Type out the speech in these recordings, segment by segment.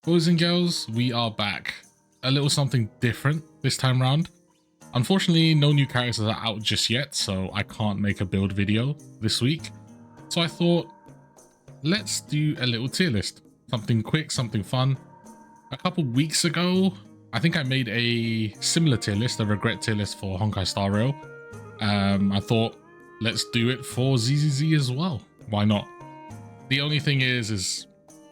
Boys and girls, we are back. A little something different this time round. Unfortunately, no new characters are out just yet, so I can't make a build video this week. So I thought, let's do a little tier list. Something quick, something fun. A couple weeks ago, I think I made a similar tier list, a regret tier list for Honkai Star Rail. I thought, let's do it for ZZZ as well. Why not? The only thing is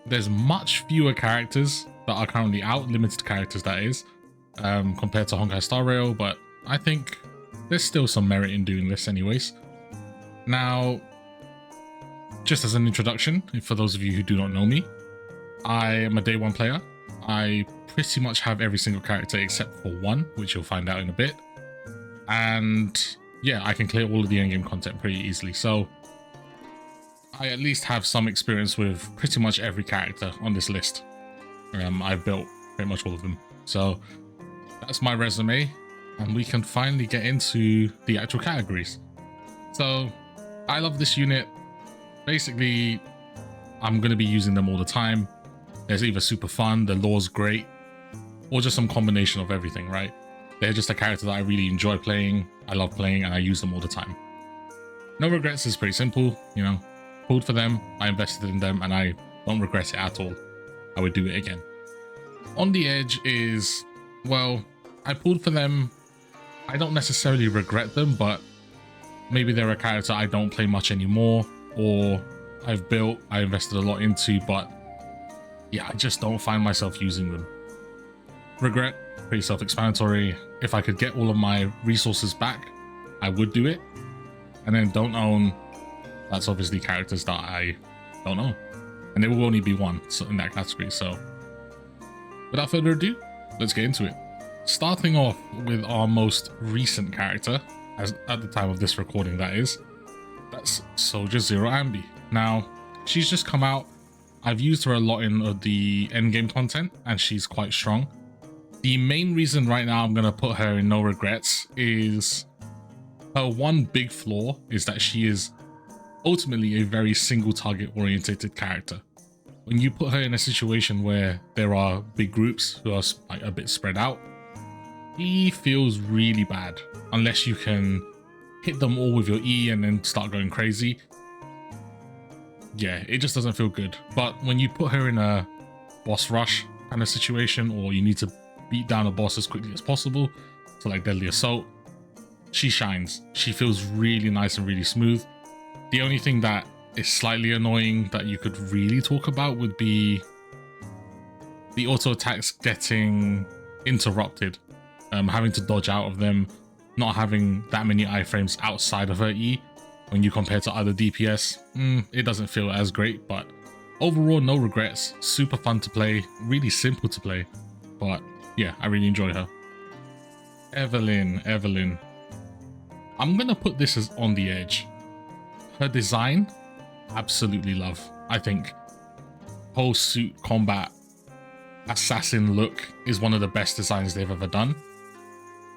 there's much fewer characters that are currently out, limited characters that is, compared to Honkai Star Rail, but I think there's still some merit in doing this anyways. Now, just as an introduction, for those of you who do not know me, I am a day one player. I pretty much have every single character except for one, which you'll find out in a bit. And yeah, I can clear all of the endgame content pretty easily. So I at least have some experience with pretty much every character on this list. I've built pretty much all of them. So that's my resume, and we can finally get into the actual categories. So I love this unit. Basically, I'm going to be using them all the time. They're either super fun, the lore's great, or just some combination of everything, right? They're just a character that I really enjoy playing, I love playing, and I use them all the time. No regrets is pretty simple, you know. Pulled for them, I invested in them, and I don't regret it at all. I would do it again. On the edge is, well, I pulled for them. I don't necessarily regret them, but maybe they're a character I don't play much anymore, or I've built, I invested a lot into, but yeah, I just don't find myself using them. Regret, pretty self-explanatory. If I could get all of my resources back, I would do it. And then don't own, that's obviously characters that I don't own. And there will only be one in that category. So without further ado, let's get into it. Starting off with our most recent character, as at the time of this recording that is, that's Soldier Zero Ambi. Now, she's just come out. I've used her a lot in the endgame content, and she's quite strong. The main reason right now I'm going to put her in no regrets is her one big flaw is that she is ultimately a very single target oriented character. When you put her in a situation where there are big groups who are like a bit spread out, he feels really bad unless you can hit them all with your E and then start going crazy. Yeah, it just doesn't feel good. But when you put her in a boss rush kind of situation, or you need to beat down a boss as quickly as possible, so like Deadly Assault, she shines. She feels really nice and really smooth. The only thing that is slightly annoying that you could really talk about would be the auto attacks getting interrupted, having to dodge out of them, not having that many iframes outside of her E. When you compare to other DPS, it doesn't feel as great, but overall, no regrets. Super fun to play, really simple to play, but yeah, I really enjoy her. Evelyn. I'm gonna put this as on the edge. Her design, absolutely love. I think whole suit combat assassin look is one of the best designs they've ever done.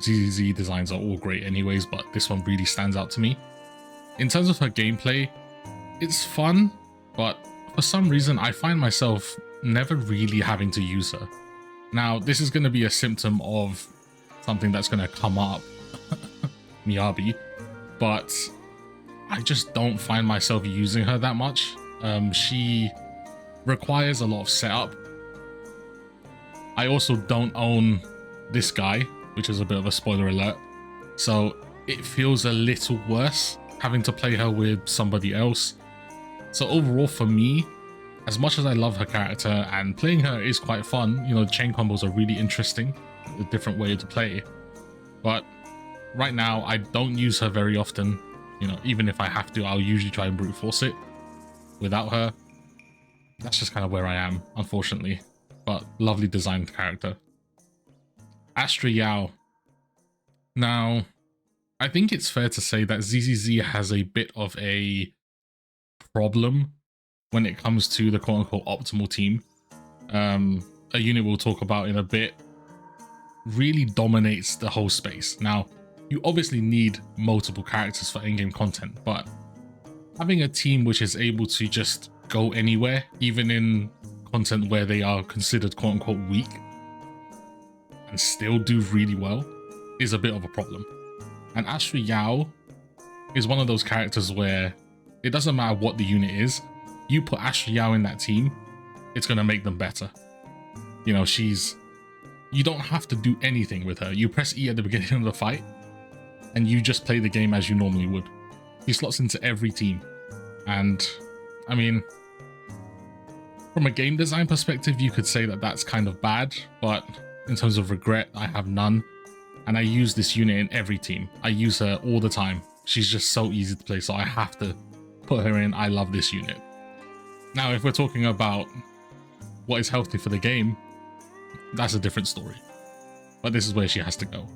ZZZ designs are all great anyways, but this one really stands out to me. In terms of her gameplay, it's fun, but for some reason I find myself never really having to use her. Now, this is going to be a symptom of something that's going to come up, Miyabi, but I just don't find myself using her that much. She requires a lot of setup. I also don't own this guy, which is a bit of a spoiler alert, so it feels a little worse having to play her with somebody else. So overall for me, as much as I love her character and playing her is quite fun, you know, the chain combos are really interesting, a different way to play, but right now I don't use her very often. You know, even if I have to, I'll usually try and brute force it without her. That's just kind of where I am, unfortunately, but lovely designed character. Astra Yao. Now, I think it's fair to say that ZZZ has a bit of a problem when it comes to the quote-unquote optimal team. A unit we'll talk about in a bit really dominates the whole space. Now, you obviously need multiple characters for in-game content, but having a team which is able to just go anywhere, even in content where they are considered quote unquote weak and still do really well is a bit of a problem. And Ashley Yao is one of those characters where it doesn't matter what the unit is, you put Ashley Yao in that team, it's going to make them better. You know, you don't have to do anything with her. You press E at the beginning of the fight and you just play the game as you normally would. He slots into every team. And I mean, from a game design perspective, you could say that that's kind of bad, but in terms of regret, I have none. And I use this unit in every team. I use her all the time. She's just so easy to play, so I have to put her in. I love this unit. Now, if we're talking about what is healthy for the game, that's a different story. But this is where she has to go.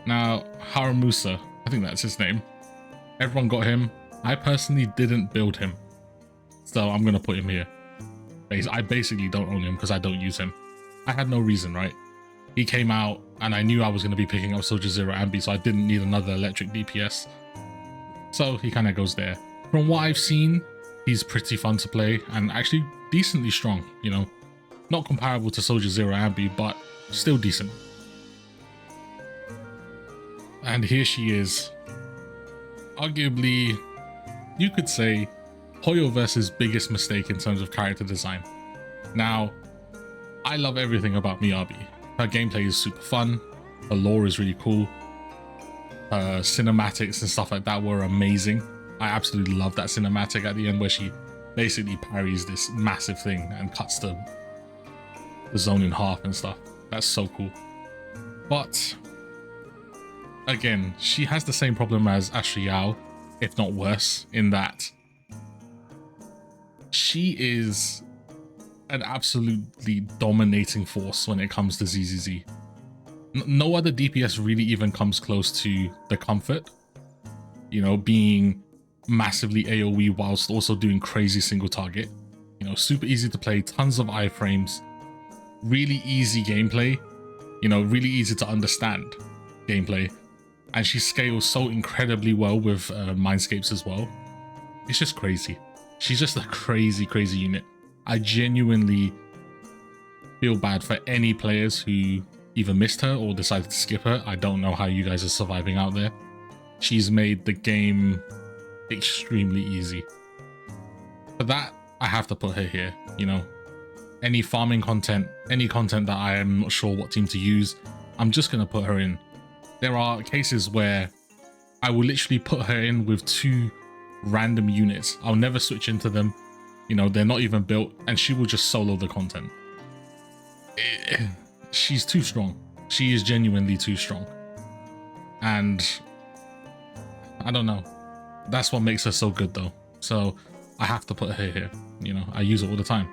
Now, Haramusa, I think that's his name. Everyone got him. I personally didn't build him, so I'm going to put him here. I basically don't own him because I don't use him. I had no reason, right? He came out and I knew I was going to be picking up Soldier Zero Ambi, so I didn't need another electric DPS. So he kind of goes there. From what I've seen, he's pretty fun to play and actually decently strong, you know. Not comparable to Soldier Zero Ambi, but still decent. And here she is. Arguably, you could say, Hoyoverse's biggest mistake in terms of character design. Now, I love everything about Miyabi. Her gameplay is super fun, her lore is really cool, her cinematics and stuff like that were amazing. I absolutely love that cinematic at the end where she basically parries this massive thing and cuts the zone in half and stuff. That's so cool. But again, she has the same problem as Ashley Yao, if not worse, in that she is an absolutely dominating force when it comes to ZZZ. No other DPS really even comes close to the comfort, you know, being massively AoE whilst also doing crazy single target. You know, super easy to play, tons of iframes, really easy gameplay, you know, really easy to understand gameplay. And she scales so incredibly well with Mindscapes as well. It's just crazy. She's just a crazy, crazy unit. I genuinely feel bad for any players who either missed her or decided to skip her. I don't know how you guys are surviving out there. She's made the game extremely easy. For that, I have to put her here, you know. Any farming content, any content that I am not sure what team to use, I'm just going to put her in. There are cases where I will literally put her in with 2 random units. I'll never switch into them. You know, they're not even built, and she will just solo the content. She's too strong. She is genuinely too strong. And I don't know. That's what makes her so good though. So I have to put her here. You know, I use it all the time.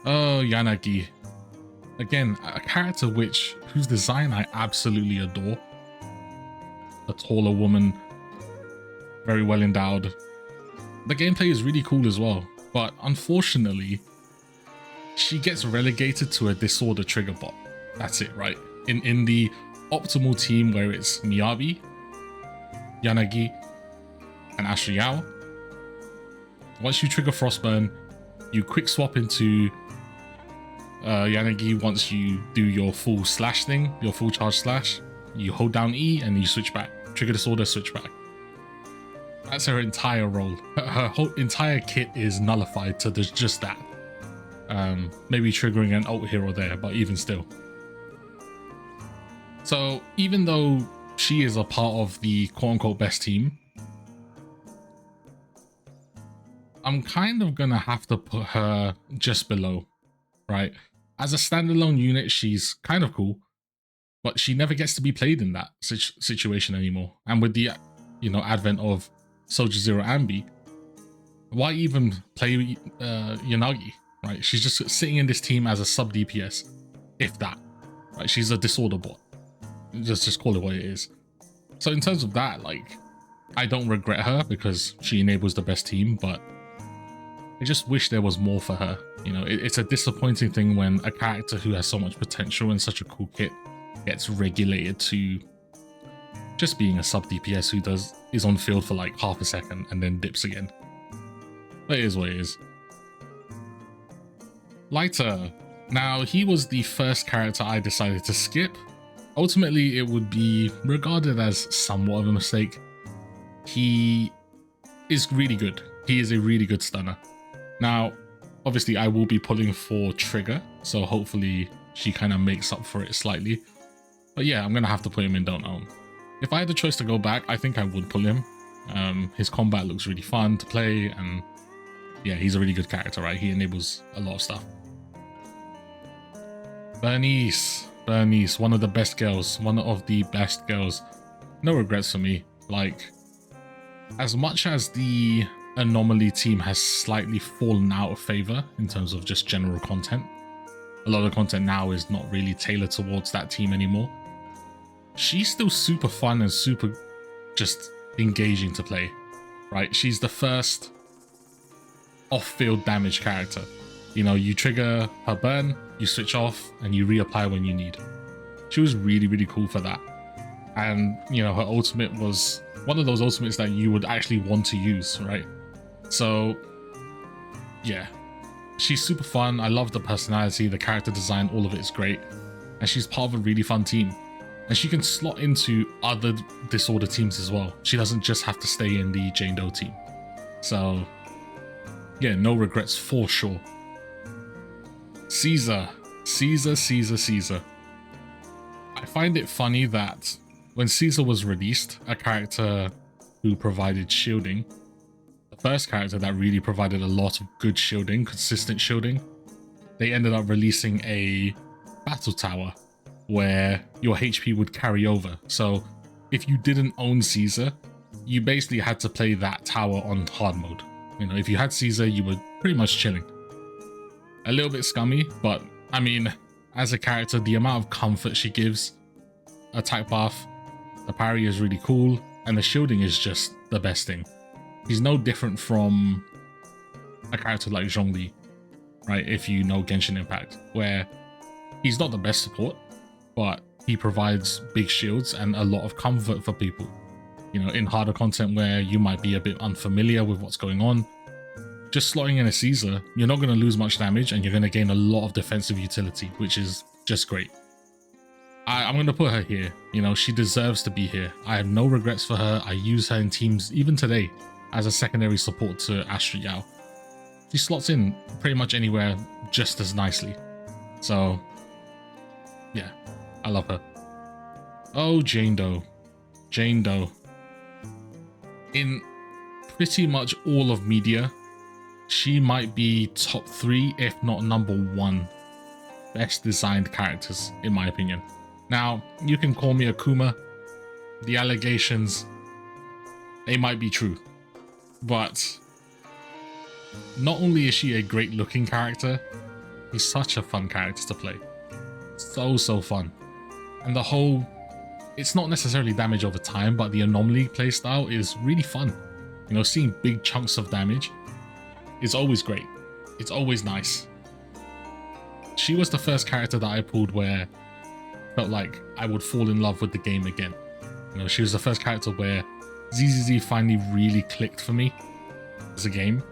Oh, Yanagi. Again, a character whose design I absolutely adore. A taller woman, very well endowed. The gameplay is really cool as well, but unfortunately, she gets relegated to a disorder trigger bot. That's it, right? In the optimal team where it's Miyabi, Yanagi, and Ashley Yao, once you trigger Frostburn, you quick swap into Yanagi. Once you do your full slash thing, your full charge slash, you hold down E and you switch back. Trigger disorder, switch back. That's her entire role. Her whole entire kit is nullified to just that. Maybe triggering an ult here or there, but even still. So even though she is a part of the quote-unquote best team, I'm kind of gonna have to put her just below, right? As a standalone unit, she's kind of cool, but she never gets to be played in that situation anymore. And with the, you know, advent of Soldier Zero Ambi, why even play Yanagi, right? She's just sitting in this team as a sub DPS, if that, right? She's a disorder bot. Just call it what it is. So in terms of that, like, I don't regret her because she enables the best team, but I just wish there was more for her. You know, it's a disappointing thing when a character who has so much potential and such a cool kit gets regulated to just being a sub DPS who is on field for like half a second and then dips again. But it is what it is. Lighter. Now, he was the first character I decided to skip. Ultimately, it would be regarded as somewhat of a mistake. He is really good. He is a really good stunner. Now, obviously, I will be pulling for Trigger, so hopefully she kind of makes up for it slightly. But yeah, I'm going to have to put him in Don't Own. If I had the choice to go back, I think I would pull him. His combat looks really fun to play, and yeah, he's a really good character, right? He enables a lot of stuff. Bernice, one of the best girls, one of the best girls. No regrets for me. Like, as much as the Anomaly team has slightly fallen out of favor in terms of just general content, a lot of content now is not really tailored towards that team anymore. She's still super fun and super just engaging to play, right? She's the first off-field damage character. You know, you trigger her burn, you switch off, and you reapply when you need. She was really, really cool for that. And, you know, her ultimate was one of those ultimates that you would actually want to use, right? So, yeah. She's super fun. I love the personality, the character design, all of it is great. And she's part of a really fun team. And she can slot into other Disorder teams as well. She doesn't just have to stay in the Jane Doe team. So, yeah, no regrets for sure. Caesar. I find it funny that when Caesar was released, a character who provided shielding, the first character that really provided a lot of good shielding, consistent shielding, they ended up releasing a battle tower where your HP would carry over. So if you didn't own Caesar, you basically had to play that tower on hard mode. You know, if you had Caesar, you were pretty much chilling. A little bit scummy, but I mean, as a character, the amount of comfort she gives, attack buff, the parry is really cool, and the shielding is just the best thing. He's no different from a character like Zhongli, right? If you know Genshin Impact, where he's not the best support, but he provides big shields and a lot of comfort for people. You know, in harder content where you might be a bit unfamiliar with what's going on, just slotting in a Caesar, you're not going to lose much damage and you're going to gain a lot of defensive utility, which is just great. I'm going to put her here. You know, she deserves to be here. I have no regrets for her. I use her in teams even today as a secondary support to Astrid Yao. She slots in pretty much anywhere just as nicely. So, yeah, I love her. Oh, Jane Doe. In pretty much all of media, she might be top 3, if not number 1, best designed characters, in my opinion. Now, you can call me Akuma. The allegations, they might be true. But not only is she a great looking character, she's such a fun character to play. So fun. And the whole, it's not necessarily damage over time, but the Anomaly playstyle is really fun. You know, seeing big chunks of damage is always great. It's always nice. She was the first character that I pulled where I felt like I would fall in love with the game again. You know, she was the first character where ZZZ finally really clicked for me as a game.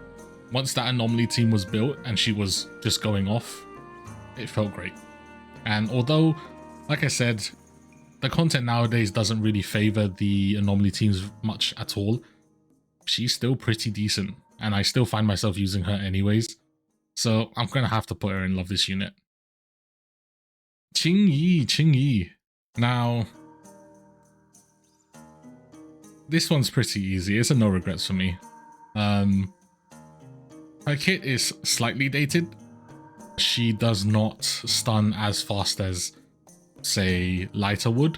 Once that Anomaly team was built and she was just going off, it felt great. And although, like I said, the content nowadays doesn't really favor the Anomaly teams much at all, she's still pretty decent. And I still find myself using her anyways. So I'm going to have to put her in Love This Unit. Qingyi. Now, this one's pretty easy. It's a no regrets for me. Her kit is slightly dated. She does not stun as fast as, say, Lighter would.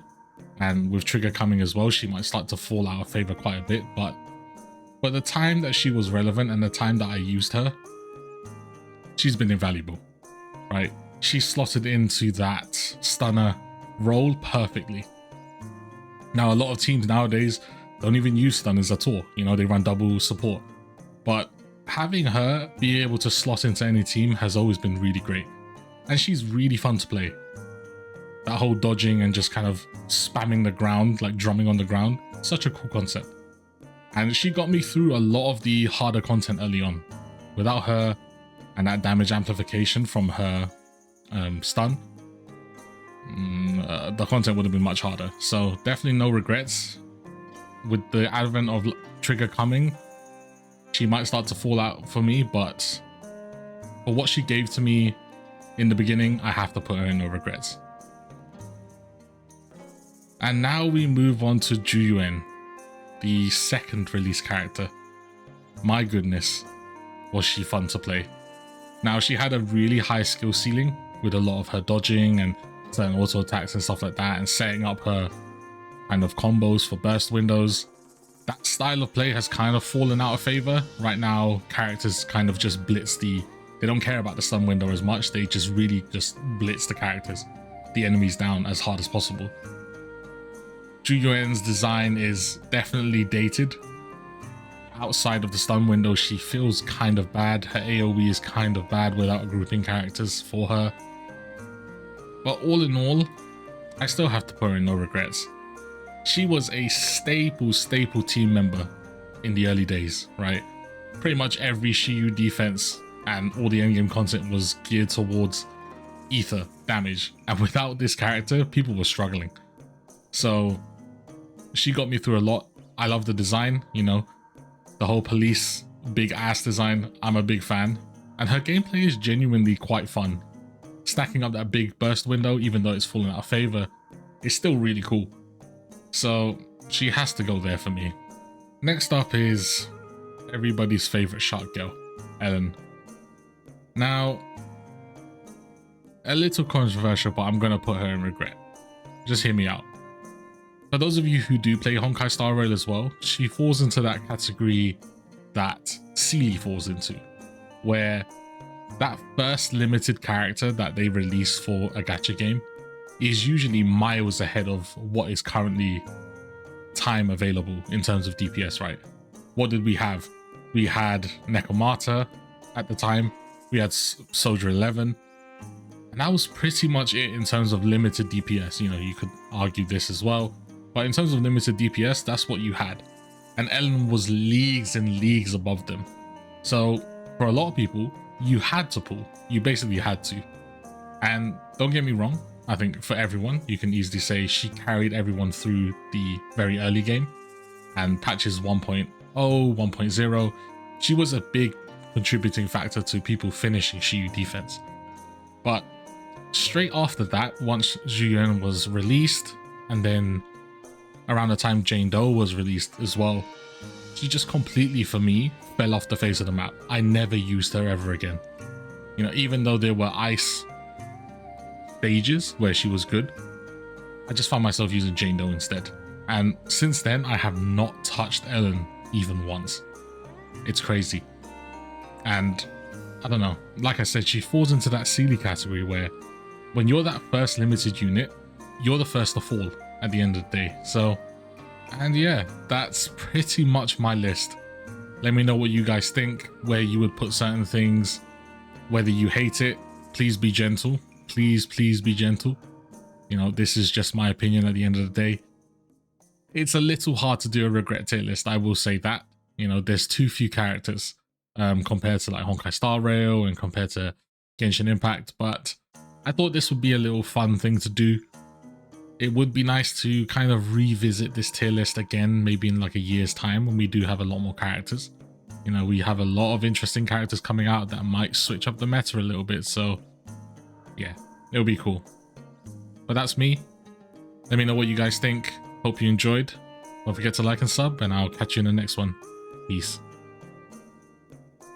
And with Trigger coming as well, she might start to fall out of favor quite a bit. But the time that she was relevant and the time that I used her, she's been invaluable, right? She slotted into that stunner role perfectly. Now, a lot of teams nowadays don't even use stunners at all. You know, they run double support. But having her be able to slot into any team has always been really great. And she's really fun to play. That whole dodging and just kind of spamming the ground, like drumming on the ground, such a cool concept. And she got me through a lot of the harder content early on. Without her and that damage amplification from her stun, the content would have been much harder. So definitely no regrets. With the advent of Trigger coming, she might start to fall out for me, but for what she gave to me in the beginning, I have to put her in no regrets. And now we move on to Juyuan, the second release character. My goodness, was she fun to play. Now, she had a really high skill ceiling with a lot of her dodging and certain auto attacks and stuff like that, and setting up her kind of combos for burst windows. That style of play has kind of fallen out of favor. Right now, characters kind of just blitz they don't care about the stun window as much. They just really just blitz the enemies down as hard as possible. Juyuan's design is definitely dated. Outside of the stun window, she feels kind of bad. Her AoE is kind of bad without grouping characters for her. But all in all, I still have to put her in no regrets. She was a staple team member in the early days, right? Pretty much every Shiyu defense and all the endgame content was geared towards ether damage. And without this character, people were struggling. So she got me through a lot. I love the design, you know, the whole police big ass design. I'm a big fan. And her gameplay is genuinely quite fun. Stacking up that big burst window, even though it's fallen out of favor, is still really cool. So she has to go there for me. Next up is everybody's favorite shark girl, Ellen. Now, a little controversial, but I'm gonna put her in regret. Just hear me out. For those of you who do play Honkai Star Rail as well, she falls into that category that Sealy falls into, where that first limited character that they release for a gacha game is usually miles ahead of what is currently time available in terms of DPS, right? What did we have? We had Nekomata at the time, we had Soldier 11, and that was pretty much it in terms of limited DPS. You know, you could argue this as well, but in terms of limited DPS, that's what you had. And Ellen was leagues and leagues above them. So for a lot of people, you had to pull. You basically had to. And don't get me wrong, I think for everyone, you can easily say she carried everyone through the very early game, and patches 1.0, 1.0. She was a big contributing factor to people finishing Shiyu defense. But straight after that, once Juyuan was released, and then around the time Jane Doe was released as well, she just completely, for me, fell off the face of the map. I never used her ever again. You know, even though there were ice stages where she was good, I just found myself using Jane Doe instead. And since then, I have not touched Ellen even once. It's crazy. And I don't know, like I said, she falls into that Sealy category where when you're that first limited unit, you're the first to fall at the end of the day. So, and yeah, that's pretty much my list. Let me know what you guys think, where you would put certain things, whether you hate it. Please be gentle. Please be gentle. You know, this is just my opinion at the end of the day. It's a little hard to do a regret tier list, I will say that. You know, there's too few characters compared to like Honkai Star Rail and compared to Genshin Impact, but I thought this would be a little fun thing to do. It would be nice to kind of revisit this tier list again, maybe in like a year's time when we do have a lot more characters. You know, we have a lot of interesting characters coming out that might switch up the meta a little bit. So yeah, it'll be cool. But that's me. Let me know what you guys think. Hope you enjoyed. Don't forget to like and sub, and I'll catch you in the next one. Peace.